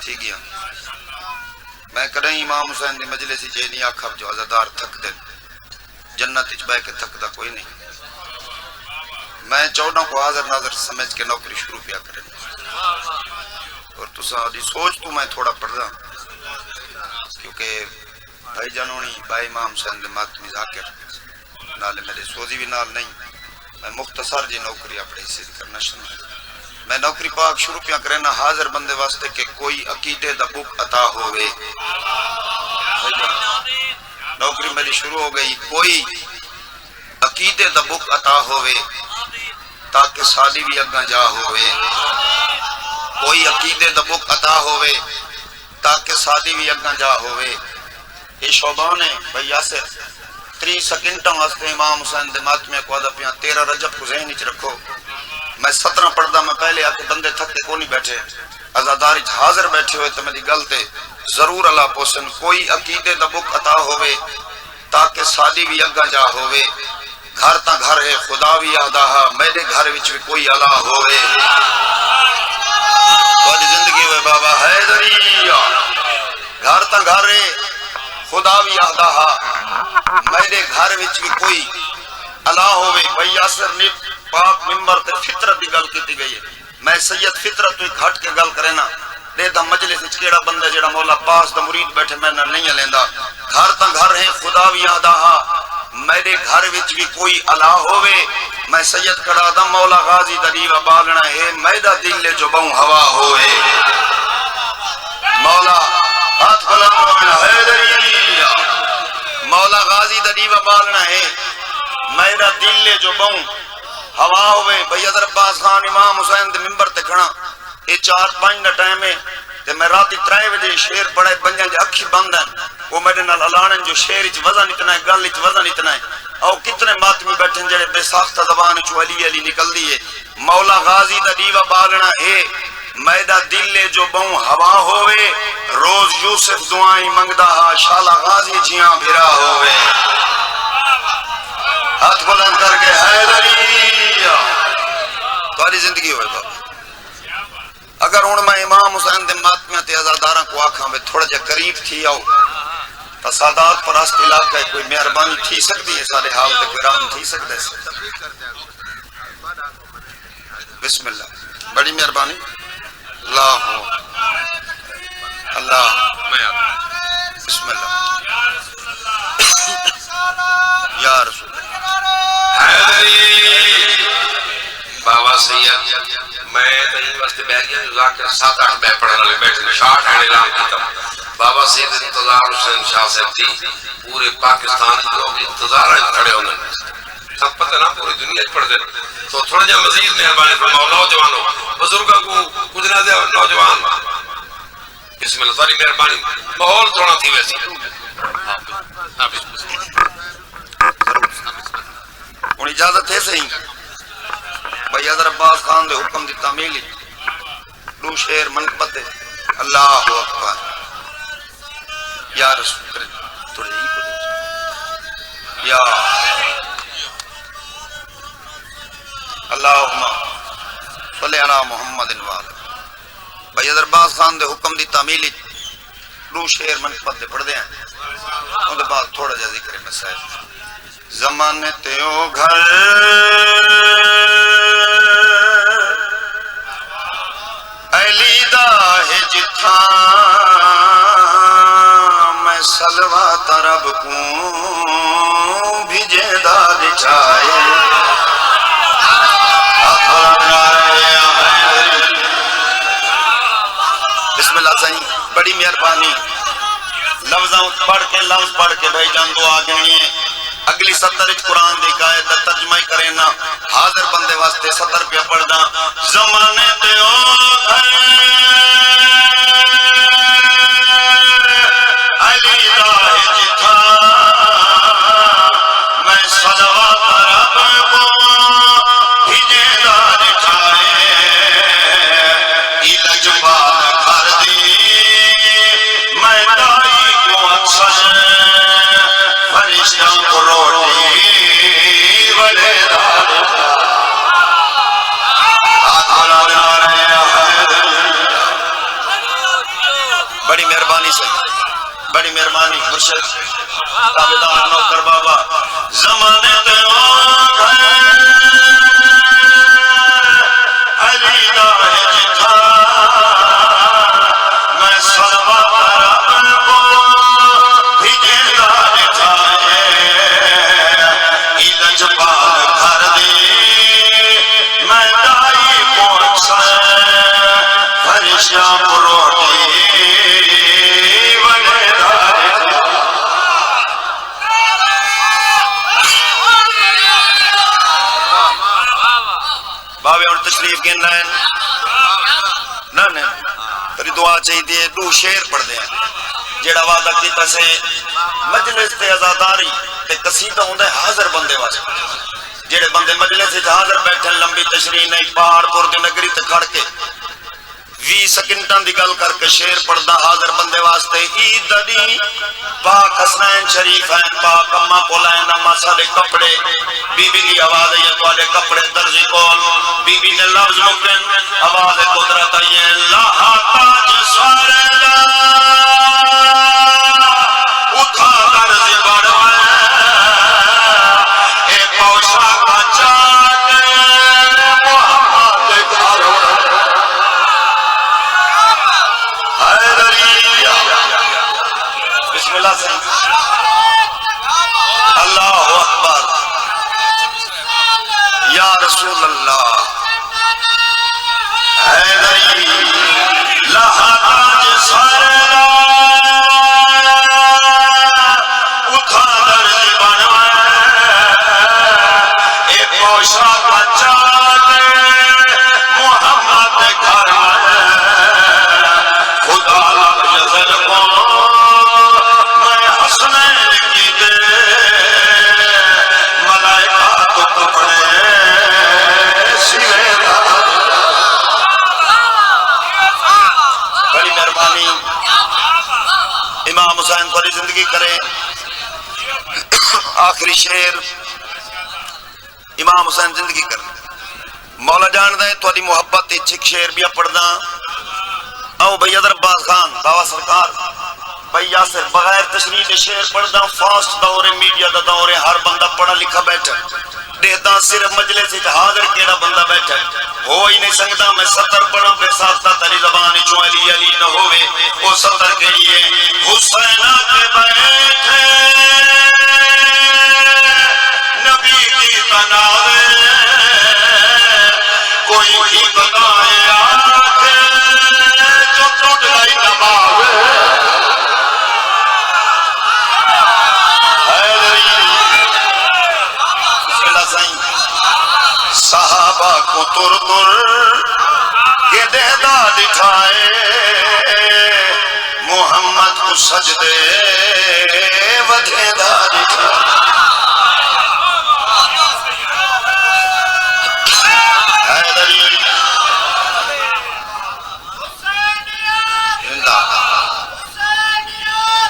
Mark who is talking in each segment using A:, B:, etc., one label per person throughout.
A: تھی گیا میں کدیں امام حسین دی مجلس وچ نہیں آکھا جو عزادار تھک دے جنت وچ بیٹھ کے تھکدا کوئی نہیں میں چودہ کو حاضر ناظر سمجھ کے نوکری شروع کیا کریں اور تساں دی سوچ تو میں تھوڑا پڑھدا کیونکہ بھائی جانونی بھائی امام حسین دے ماتمی ذاکر نالے میرے سوزی بھی نال نہیں میں مختصر جی نوکری اپنے حصے دی کرنا شروع میں نوکری پاک شروع کیا کرنا حاضر بندے واسطے کہ کوئی عقیدے دا بک عطا ہوئے نوکری میری شروع ہو گئی کوئی عقیدے دا بک عطا ہوئے تاکہ سالی بھی اگاں جا ہوئے کوئی عقیدے دا بک عطا ہوئے تاکہ سالی بھی اگاں جا ہوئے یہ شعبان ہے بھئی یاسر 30 سیکنڈاں واسطے امام حسین دے ماتمے کو آدھا پیاں 13 رجب کو ذہن وچ رکھو میں 17 پڑھدا میں پہلے آ کے بندے تھکے کو نہیں بیٹھے عزاداری حاضر بیٹھے ہوئے تو میری گل تے ضرور اللہ پوسن کوئی عقیدے دا بک عطا ہوئے تاکہ سالی بھی اگاں جا ہوئے گھر تا گھر ہے خدا بھی آدھا میرے گھر وچ بھی کوئی الہ ہوئے تھوڑی زندگی ہوئے بابا حیدری گھر تا گھر ہے خدا بھی آدھا میرے گھر وچ بھی کوئی الہ ہوئے بھئی یاسر نے پاک ممبر تے فطرت دی گل کیتی گئی ہے میں سید فطرت تو گھٹ کے گل کرے نا دے دا مجلس وچ کیڑا بندہ جڑا مولا پاس دا مرید بیٹھے میں نہ نہیں لیندا گھر تا گھر ہے خدا بھی آدھا میرے گھر وچ بھی کوئی الہ ہوئے میں سید کڑا دا مولا غازی دا دیوا بالنا ہے میدا دل لے جو بہوں ہوا ہوئے مولا ہاتھ بلند مولا حیدری مولا غازی دا دیوا بالنا ہے میرا دل لے جو بہوں ہوا ہوئے بھئی حضرت عباس خان امام حسین دے ممبر تے کھڑا یہ 4-5 دا ٹائم ہے تے میں راتی 3 بجے شیر پڑھے بنجاں جے اکھی بند ہیں وہ میرے نال الانن جو شیر وچ وزن اتنا ہے گل وچ وزن اتنا ہے او کتنے ماتمی بیٹھے جڑے بے ساختہ زبان چ علی علی نکلدی ہے مولا غازی دا دیوا بالنا ہے میدا دل لے جو بہوں ہوا ہوئے روز یوسف دعائیں منگدا ہا شالا غازی جیاں بھرا ہوئے ہاتھ بلند کر کے حیدری تاری زندگی ہوئے بابا اگر ہوں میں امام حسین دے ماتمیاں تے عزاداراں کو آکھاں میں تھوڑا جا قریب تھی آؤ تا سادات پراست علاقہ کوئی مہربانی تھی سکتی ہے سارے حال تے کوئی رام تھی سکتا ہے بسم اللہ بڑی مہربانی اللہ اللہ بسم اللہ یا رسول
B: بابا سید میں تجھے واسطے بیٹھیا جو ذاکر 7-8 بے پڑھنے والے بیٹھے 60 اعلان کیتا بابا سید انتظار حسین شاہ صاحب تھی پورے پاکستان لوگ انتظار کھڑے ہونے سب پتہ نہ پوری دنیا پڑھ دے تو تھوڑا جا مزید مہربانی فرماؤ نوجوانوں بزرگوں کو کچھ نہ دے نوجوان بسم اللہ ساری مہربانی ماحول تھوڑا تھی ویسی
A: ان اجازت ہے صحیح بھئی حضرت عباس خان دے حکم دی تعمیلی دو شیر منقبت ہے اللہ اکبر یا رسول کرے تھوڑے ہی کو دے یا اللہم صلی علی محمد وآلہ بھئی حضرت عباس خان دے حکم دی تعمیلی دو شیر منقبت دے پڑھ دے ہیں ان دے بعد تھوڑا جا ذکر مسائل زمانے تیو گھر علی دا ہے جتھاں میں سلوہ طرب کوں بھیجے دا دچائے بسم اللہ صحیح بڑی مہربانی لفظوں پڑھ کے لفظ پڑھ کے بھائی جان دعا دینی ہے اگلی 70 قرآن دی قائد ترجمہ کرے نا حاضر بندے واسطے 70 پہ پڑھنا زمانے تے او گھر علی دا ہے جتھاں میں صلوات رب کو بھیجے دا دکھائے الج بال کر دی میں دائی کو اکثر فرشتوں کو روٹی بڑے دار بڑی مہربانی سے، بڑی مہربانی مرشد تابعدار نوکر بابا زمانے تے علی دا جتھا میں سلوا رب کو بھیجدا جتھا ایلج پال گھر دی میں دائی پہنچ فرشتہ روٹی بابے اور تشریف گن رہے ہیں نہ تری دعا چاہیے دو شعر پڑھ دیں جیڑا وعدہ کیتا سے مجلس تے عزاداری تے قصیدہ ہوندا ہے حاضر بندے واسطے جیڑے بندے مجلس وچ حاضر بیٹھے لمبی تشریح نہیں پہاڑ پور دی نگری تے کھڑ کے 20 سیکنڈاں دی گل کر کے شعر پڑھدا حاضر بندے واسطے عید دی پاک حسنین شریفین پاک اما کولین اما سارے کپڑے بی بی دی آواز ہے تواڈے کپڑے درزی کول بی بی دے لفظ مکن آواز قدرت ہے اللہ تاج سارے دا اٹھا درزی بڑھوے اے پوشا کا چاک محمد گھر بسم اللہ سے اللہ اکبر یا رسول اللہ حیدری لہا تاج سارا اٹھا درد بنوے اے پوشا کا چاک محمد گھر خدا لب جزل کو میں حسنین کی دے ملائکہ تو کپڑے سوے دا بڑی مہربانی امام حسین پر زندگی کرے آخری شعر امام حسین زندگی کرے مولا جان دے تھوڑی محبت ایک شعر بھی پڑھدا او بھائی حضرت عباس خان بابا سرکار بھائی یاسر بغیر تشریح دے شعر پڑھدا فاسٹ دور میڈیا دا دور ہر بندہ پڑھا لکھا بیٹھا دیکھدا صرف مجلس وچ حاضر کیڑا بندہ بیٹھا ہو ہی نہیں سکدا میں 70 پڑھاں پھر ساتھ تیری زبان وچوں علی علی نہ ہوے او 70 کہڑی ہے حسین کے بیٹھے نبی کی تناوے کوئی بھی بتائے آنکھ جو ٹوٹ گئی نباوے صحابہ کو تر تر کے دہدا دکھائے محمد کو سجدے ودھیدا دکھائے حیدری زندہ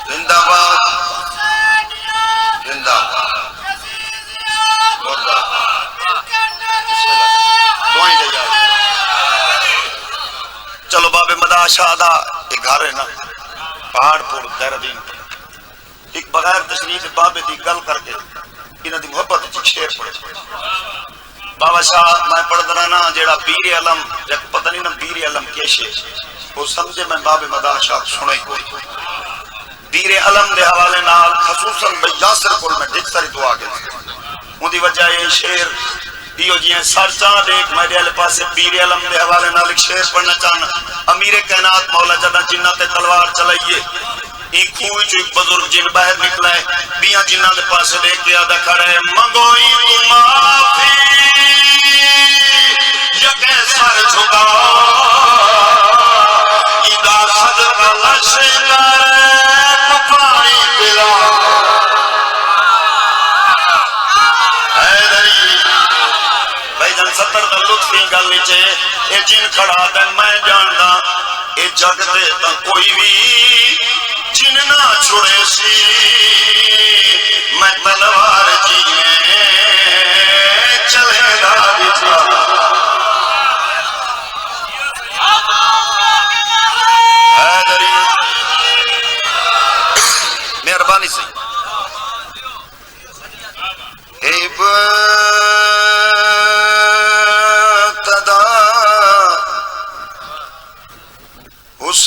A: زندہ باد زندہ چلو بابے مدا شاہدہ ایک گھر ہے نا پہاڑ پور دہرادین ایک بغیر تشریف بابے دی گل کر کے انہاں دی محبت چ شعر پڑھے بابا شاہ میں پڑھدا رہنا جیڑا پیر علم جک پتہ نہیں نا پیر علم کیشے وہ سمجھے میں بابے مدا شاہ سنائی کوئی پیر علم دے حوالے نال خصوصاً بھائی یاسر کول میں ڈیکھ ساری دعا گئی ان دی وجہ یہ شعر دیو جی سر چاند ایک میرے والے پاسے پیر علم دے حوالے نال ایک شعر پڑھنا چاہنا امیر کائنات مولا جدا جنہ تے تلوار چلائیے ایک خوئی جو ایک بزرگ جن باہر نکلا ہے بیاں جنہ دے پاسے دیکھ کے آدھا کھڑا ہے منگوئی تو معافی یکے سر جھکا ایدہ صدقہ لشے کر پپائی پلا بھائی جان 70 دا لطفی گل نیچے اے جن کھڑا دن میں جاندا اے جگ تے تا کوئی بھی جن نہ چھڑے سی میں تلوار جی میں چلے گا بچا حیدری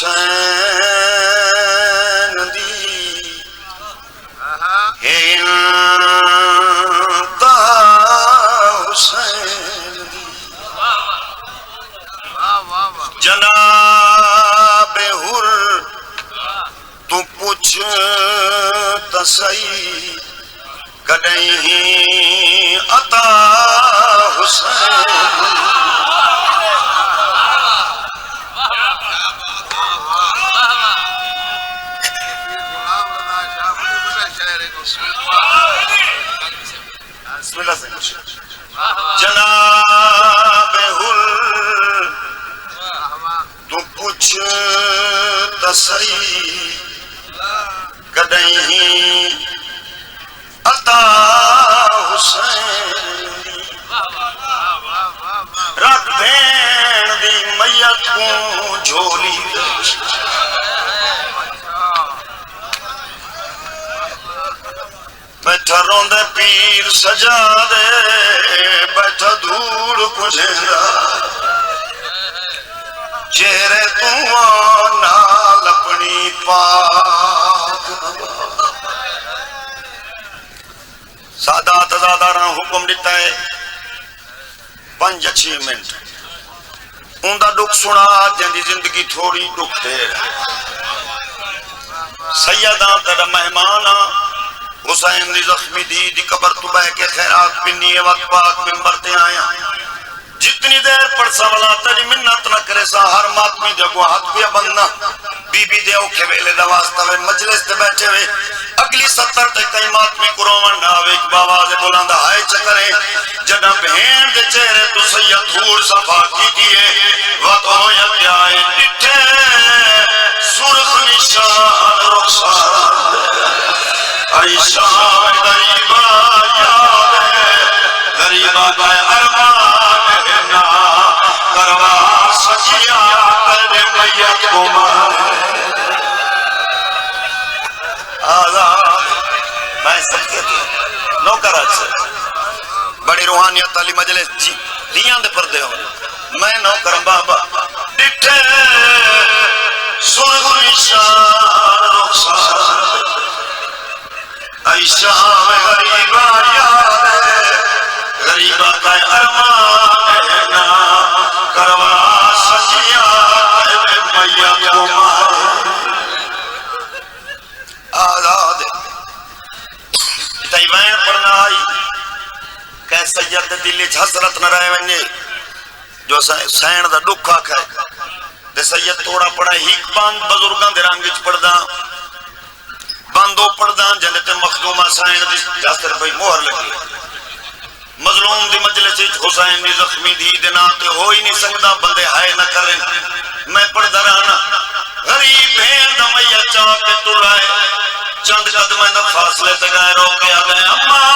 A: حسین دی انتہا حسین دی جناب حر تو پوچھ تسائی کدیں عطا حسین جناب حر تو پوچھ تسائی کدیں عطا حسین رکھ بھین دی میت کو جھولی بیٹھا روندے پیر سجا دے بیٹھا دھوڑ کجھیرا چہرے تو نال اپنی پاک سادات ازاداراں حکم دیتا ہے 5-6 منٹ اندہ دکھ سنا جن زندگی تھوڑی دکھ دے سیداں تیرا مہمانا حسین دی زخمی دی قبر تو بہ کے خیرات پنی وقت پاک منبر تے آیا جتنی دیر پڑسا والا تیری منت نہ کرے سا ہر ماتمی جگو ہاتھ پیا بندنا بی بی دے اوکھے ویلے دا واسطہ وے مجلس تے بیٹھے وے اگلی 70 تے کئی ماتمی قرآن ناوے ایک باواز بلندہ ہائے چکرے جنہ بہن دے چہرے تو سید دھوڑ صفا کی دیئے وقت ہویا پیائے ڈٹھے سرخ نشان رخصار عیشہ غریبہ یاد ہے غریبہ کا ارمان ہے نا کروا سچیا کر میت کو مار آزاد میں سب کے دیا نوکر سے بڑی روحانیت علی مجلس جی دیاں دے پردے ہوں میں نوکر بابا ڈٹھے سرخ نشان رخصار عیشہ غریبہ یاد ہے غریبہ کا ارمان ہے نا کروا سچیا میت کو مار آزاد تیوین پڑھنا آئی کہ سید دلی حسرت نہ رہے ونجے جو سین دا دکھ آکھا ہے دے سید توڑا پڑھا ہیک باند بزرگاں دے رنگج پڑھدا باندو پڑھدان جنتے مخدومہ سائن دی جاستر بھائی مہر لگی مظلوم دی مجلس حسین دی زخمی دی دناتے ہو ہی نہیں سکتا بندے ہائے نہ کریں میں پڑھدا رہنا غریب بھین دا میت چاہ کے تلائے چند قدمیں دا فاصلے تگائے رو کے آگئے اماں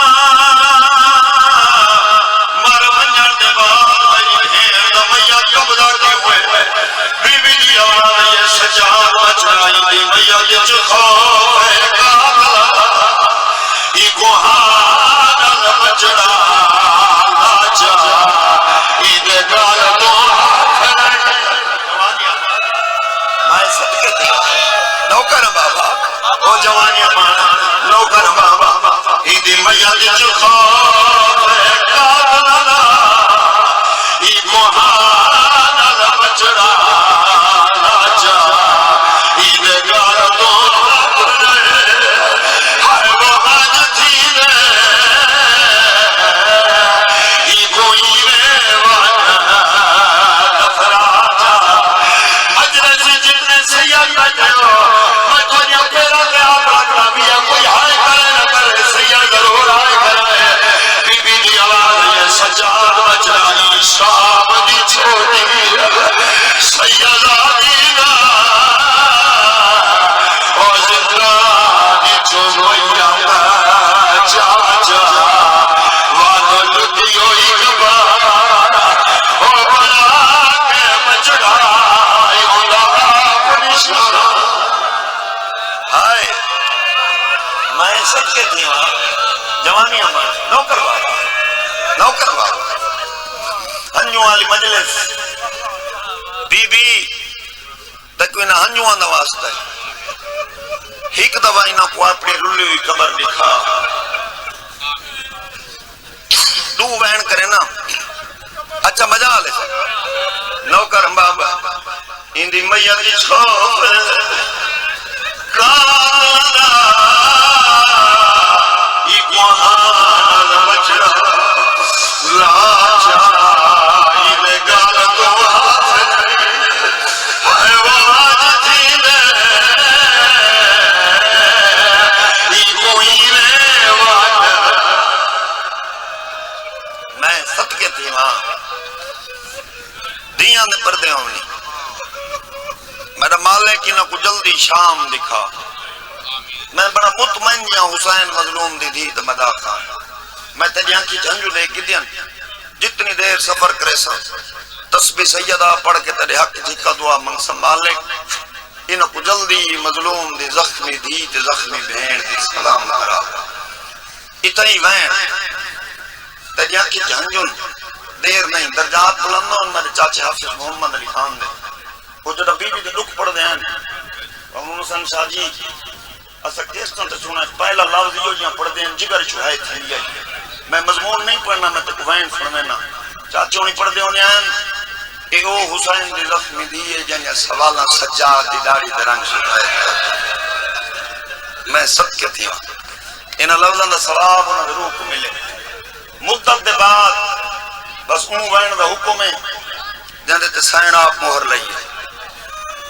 A: مر ونجر دے بعد میری بھین دا میت قبضہ کے ہوئے بی بی دی آواز یہ سجاد بچائی دی میت جو خوف ہے ای گوہانا بچڑا آجا ای دے گال تو میں سب کے دیا نوکر بابا او جوانی مانا نوکر بابا ای دی میت جو خوف ہے کالا ای گوہانا بچڑا آجا ای دے گال تو جوانی امان نوکر بابا ہنجوں والی مجلس بی بی تے کوئی نہ ہنجواں دا واسطہ ہے ایک دفعہ انہاں کو اپنی رلی ہوئی قبر دکھا دو وین کرے نا اچھا مزہ لے نوکر بابا اندی میاں دی چھوپ کالا ایک وہاں بچڑا لاچا ایلے گال دو ہاتھ ہے واج تھی دے ایکو ایلے واج میں صدقے تھی ماں دیاں دے پردے ہونی میرا مالک انہاں کو جلدی شام دکھا میں بڑا مطمئن یا حسین مظلوم دی دی مدا خان میں تیری آنکھی جھنجو لے کے دیا جتنی دیر سفر کرے سا تسبیح سیدہ پڑھ کے تیرے حق جی کا دعا منگ سنبھال لے انہاں کو جلدی مظلوم دی زخمی دی تے زخمی بہن دی سلام کرا اتنی وین تیری آنکھی جھنجو دیر نہیں درجات بلندوں میرے چاچے حافظ محمد علی خان دے وہ جو بی بی دے لکھ پڑھ دے ہیں محمد حسن شاہ جی اسا کیسٹوں تے سنا پہلا لفظ یہ جہاں پڑھ دے ہیں جگر چوہائے تھی گئی میں مضمون نہیں پڑھنا میں تے وین سننا چاچوں نہیں پڑھ دے ہونے ہیں اے او حسین دی زخمی دیئے جنیا سوالا سجاد دی داڑی درنگ شکایت میں سب کے تھی انہاں لفظاں دا ثواب انہاں ضرور کو ملے مدت دے بعد بس اون وین دا حکم ہے جاندے تے سائن آپ مہر لئی ہے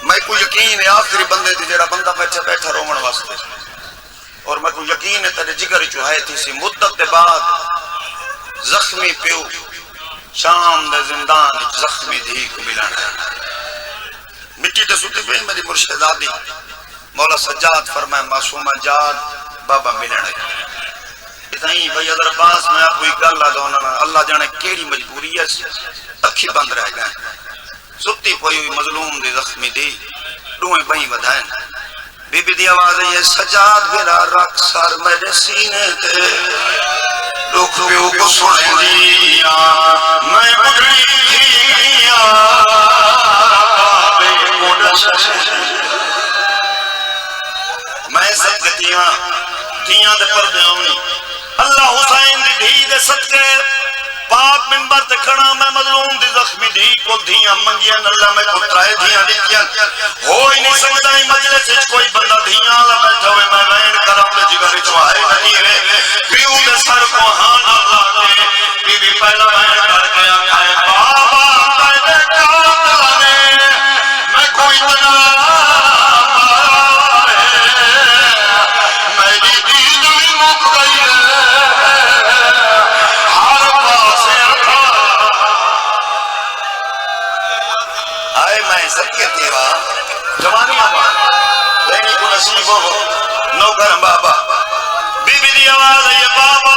A: میں کو یقین ہے آخری بندے دی جڑا بندہ بیٹھا بیٹھا رومن واسطے اور میں کو یقین ہے تیرے جگر چوہائے تھی سی مدت دے بعد زخمی پیو شام دے زندان زخمی دھی کو ملانا مٹی تے سوٹی پہ میری مرشد آدھی مولا سجاد فرمائے معصومہ جاد بابا ملنے اتنی بھئی اگر پاس میں آپ کوئی گل آدھونا اللہ جانے کیڑی مجبوری ہے اکھی بند رہ گئے ستی کوئی ہوئی مظلوم دی زخمی دی ڈوئیں بہیں بدھائیں بی بی دی آواز ہے یہ سجاد میرا رکھ سر میرے سینے تے دکھ پیو کو سنے دیا میں بڑی دیا بے مڈش میں سکتیاں تیاں دے پردے ہونی اللہ حسین دی دھی دے صدقے پاک منبر تے کھڑا میں مظلوم دی زخمی دی کو دھیاں منگیاں اللہ میں کو ترائے دھیاں دیکھیاں ہوئی نہیں سکتا ہی مجلس اچھ کوئی بندہ دھیاں اللہ بیٹھا ہوئے میں وین کرم دے جگر چوائے نہیں رہے پیو دے سر کو ہان اللہ کے بی بی پہلا وین کر کے آکھائے بابا پہلے کاتلانے میں کوئی تنا میری دید بھی مک گئی ہے سب کے تیرا جوانی آباد لینی کو نصیب ہو نوکر بابا بی بی دی آواز ہے بابا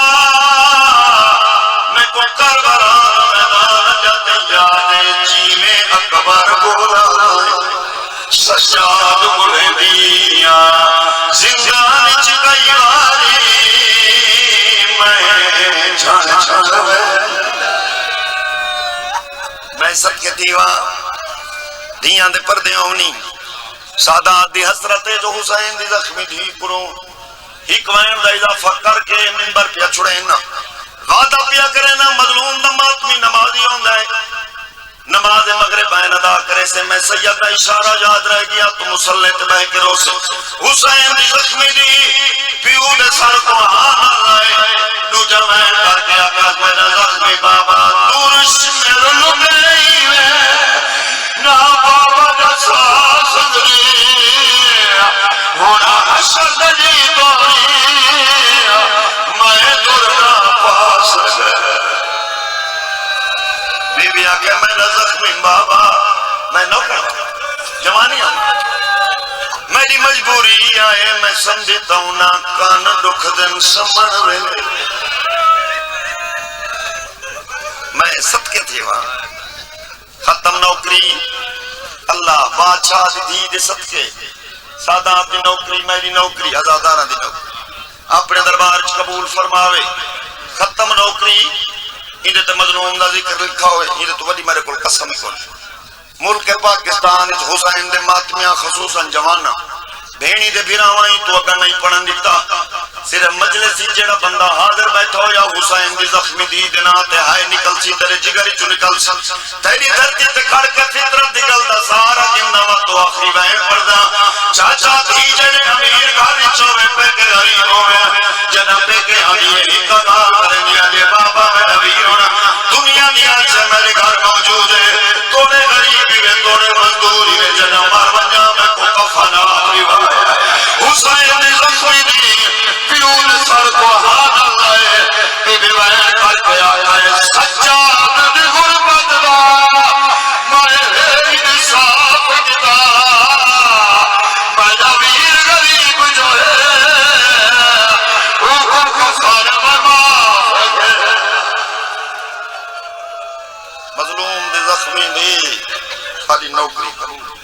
A: میں کو کربلا میدان جاتے جاتے جینے اکبر بولا سجاد بولے دیا زندان چکئی واری میں جھان میں سب کے دیوا دیاں دے پردے ہونی سادات دی حسرت جو حسین دی زخمی دھی پروں ایک وین دا اضافہ کر کے منبر پہ چھڑے نا وعدہ پیا کرے نا مظلوم دا ماتمی نمازی ہوندہ ہے نماز مغرب بین ادا کرے سے میں سید کا اشارہ یاد رہ گیا تو مسلح تبہ کے رو سے حسین دی زخمی دی پیو دے سر کو ہاں لائے دو جوین کر کے آکاز میرا زخمی بابا دورش میرے لگئی میں نا بابا جسا صدری ہونا حشر دلی دوری میں درنا پاس گئے بی بی آکے میرا زخمی بابا میں نوکر جوانی میری مجبوری آئے میں سمجھتا ہوں نا کان دکھ دن سمڑ رہے میں صدقے تھی وہاں ختم نوکری اللہ بادشاہ دی دے صدقے سادات دی نوکری میری نوکری آزادانہ دی نوکری اپنے دربار قبول فرماوے ختم نوکری اندھے تے مظلوم دا ذکر لکھا ہوئے اندھے تو ولی میرے کول قسم کون ملک پاکستان حسین دے ماتمیاں خصوصاً جوانا بھینی دے بھراواں تو اگا نہیں پڑھن دیتا صرف مجلسی جڑا بندہ حاضر بیٹھا ہو یا حسین دی زخمی دی دنا تے ہائے نکل سی تیرے جگر چ نکل سی تیری دھرتی تے کھڑ کے فطرت دی گل دا سارا جمنا وا تو آخری وین پڑدا چاچا دی جڑے امیر گھر چوے پہ کے غریب ہوے جنا پہ کے ہی ایک گال کرنی اے بابا میرا ویر ہونا دنیا دی سے میرے گھر موجود ہے توڑے غریب ہے توڑے مزدوری ہے جنا مار ونجا میں کو کفنا حسین دی زخمی دی پیول سر کو ہاتھ لائے بی بی وین کر کے آیا ہے سجاد دی غربت دا مائے انصاف دا میرا ویر غریب جو ہے وہ کفر معاف ہے مظلوم دی زخمی دی خالی نوکری کروں